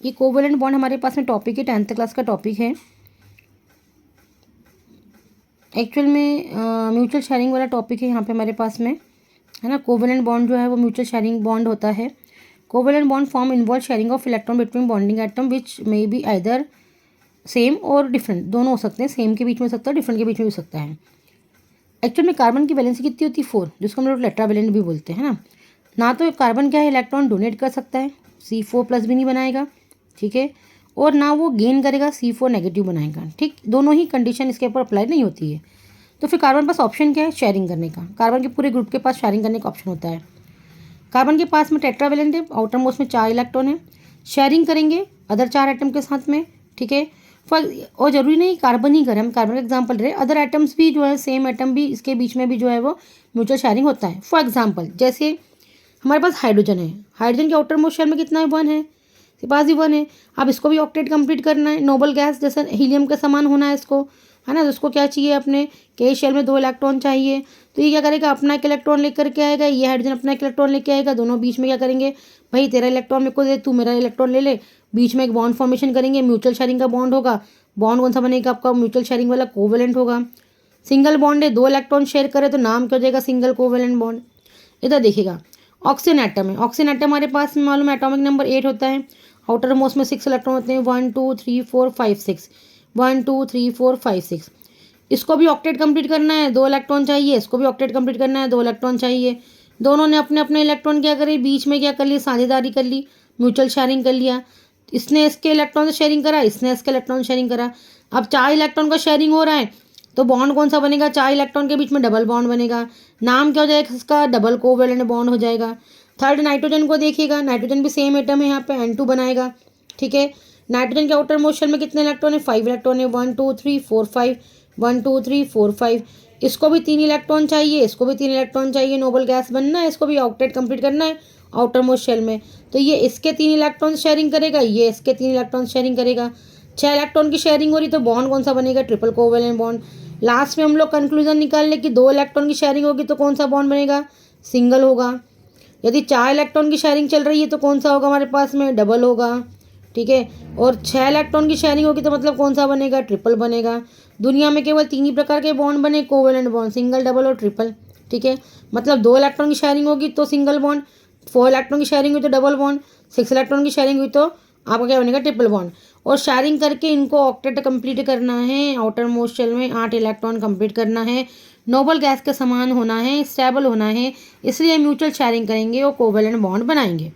ये covalent bond हमारे पास में टॉपिक है, 10th क्लास का टॉपिक है। एक्चुअल में म्यूचुअल शेयरिंग वाला टॉपिक है यहाँ पे हमारे पास में, है ना। कोवेलेंट बॉन्ड जो है वो म्यूचुअल शेयरिंग बॉन्ड होता है। Covalent bond form involve sharing of electron between bonding atom which may be either same और डिफरेंट, दोनों हो सकते हैं, सेम के बीच में हो सकता है, डिफरेंट के बीच में हो सकता है। एक्चुअल में कार्बन की वैलेंसी कितनी होती है 4, जिसको हम लोग टेट्रावैलेंट भी बोलते हैं ना तो कार्बन क्या है, इलेक्ट्रॉन डोनेट कर सकता है, C4+ भी नहीं बनाएगा, ठीक है, और ना वो गेन करेगा, C4 नेगेटिव बनाएगा, ठीक। दोनों ही कंडीशन इसके ऊपर अप्लाई नहीं होती है। तो फिर कार्बन पास ऑप्शन क्या है, शेयरिंग करने का। कार्बन के पूरे ग्रुप के पास शेयरिंग करने का ऑप्शन होता है। कार्बन के पास में टेट्रावैलेंट है, आउटर मोस्ट में 4 इलेक्ट्रॉन है, शेयरिंग करेंगे अदर 4 एटम के साथ में, ठीक है। और जरूरी नहीं कार्बन ही करें, हम कार्बन का एग्जांपल रहे, अदर एटम्स भी जो है, सेम एटम भी, इसके बीच में भी जो है वो म्यूचुअल शेयरिंग होता है। फॉर एग्जांपल जैसे हमारे पास हाइड्रोजन है, हाइड्रोजन के आउटर मोस्ट शेल में कितना है, 1 है, इसके पास भी 1 है। अब इसको भी ऑक्टेट कंप्लीट करना है, नोबल गैस जैसा हीलियम का समान होना है इसको, है ना। तो उसको क्या चाहिए, अपने के शेल में 2 इलेक्ट्रॉन चाहिए। तो ये क्या करेगा, अपना एक इलेक्ट्रॉन लेकर के आएगा, ये हाइड्रोजन अपना एक इलेक्ट्रॉन लेके आएगा, दोनों बीच में क्या करेंगे, भाई तेरा इलेक्ट्रॉन मेरे को दे, तू मेरा इलेक्ट्रॉन ले ले, बीच में एक बॉन्ड फॉर्मेशन करेंगे, म्यूचुअल शेयरिंग का बॉन्ड होगा। बॉन्ड कौन सा बनेगा आपका, म्यूचुअल शेयरिंग वाला कोवेलेंट होगा। सिंगल बॉन्ड है, 2 इलेक्ट्रॉन शेयर करे तो नाम क्या हो जाएगा, सिंगल कोवेलेंट बॉन्ड। इधर देखिएगा ऑक्सीजन एटम है, ऑक्सीजन एटम हमारे पास में मालूम है एटॉमिक नंबर 8 होता है, आउटर मोस्ट में 6 इलेक्ट्रॉन होते हैं, 1 2 3 4 5 6, 1 2 3 4 5 6। इसको भी ऑक्टेट कंप्लीट करना है, 2 इलेक्ट्रॉन चाहिए, इसको भी ऑक्टेट कंप्लीट करना है, 2 इलेक्ट्रॉन चाहिए। दोनों ने अपने अपने इलेक्ट्रॉन क्या करे, बीच में क्या कर लिया, साझेदारी कर ली, म्यूचुअल शेयरिंग कर लिया। इसने इसके इलेक्ट्रॉन से शेयरिंग करा, इसने इसके इलेक्ट्रॉन से शेयरिंग करा। अब 4 इलेक्ट्रॉन का शेयरिंग हो रहा है, तो बॉन्ड कौन सा बनेगा, 4 इलेक्ट्रॉन के बीच में डबल बॉन्ड बनेगा। नाम क्या हो जाएगा इसका, डबल कोवेलेंट बॉन्ड हो जाएगा। थर्ड नाइट्रोजन को देखिएगा, नाइट्रोजन भी सेम एटम है, यहाँ पे N2 बनाएगा, ठीक है। नाइट्रोजन के आउटर मोस्ट शेल में कितने इलेक्ट्रॉन है, 5 इलेक्ट्रॉन है, 1 2 3 4 5, 1 2 3 4 5। इसको भी 3 इलेक्ट्रॉन चाहिए, इसको भी 3 इलेक्ट्रॉन चाहिए, नोबल गैस बनना है, इसको भी ऑक्टेट कंप्लीट करना है आउटर मोस्ट शेल में। तो ये इसके 3 इलेक्ट्रॉन शेयरिंग करेगा, ये इसके 3 इलेक्ट्रॉन शेयरिंग करेगा। 6 इलेक्ट्रॉन की शेयरिंग हो रही, तो बॉन्ड कौन सा बनेगा, ट्रिपल कोवेलेंट बॉन्ड। लास्ट में हम लोग कंक्लूजन निकाल ले कि 2 इलेक्ट्रॉन की शेयरिंग होगी तो कौन सा बॉन्ड बनेगा, सिंगल होगा। यदि 4 इलेक्ट्रॉन की शेयरिंग चल रही है तो कौन सा होगा हमारे पास में, डबल होगा, ठीक है। और 6 इलेक्ट्रॉन की शेयरिंग होगी तो मतलब कौन सा बनेगा, ट्रिपल बनेगा। दुनिया में केवल 3 ही प्रकार के बॉन्ड बने, कोवेलेंट बॉन्ड, सिंगल, डबल और ट्रिपल, ठीक है। मतलब 2 इलेक्ट्रॉन की शेयरिंग होगी तो सिंगल बॉन्ड, 4 इलेक्ट्रॉन की शेयरिंग हुई तो डबल बॉन्ड, 6 इलेक्ट्रॉन की शेयरिंग हुई तो आपका क्या बनेगा, ट्रिपल बॉन्ड। और शेयरिंग करके इनको ऑक्टेट कंप्लीट करना है, आउटर मोस्ट शेल में 8 इलेक्ट्रॉन कंप्लीट करना है, नोबल गैस के समान होना है, स्टेबल होना है, इसलिए म्यूचुअल शेयरिंग करेंगे और कोवेलेंट बॉन्ड बनाएंगे।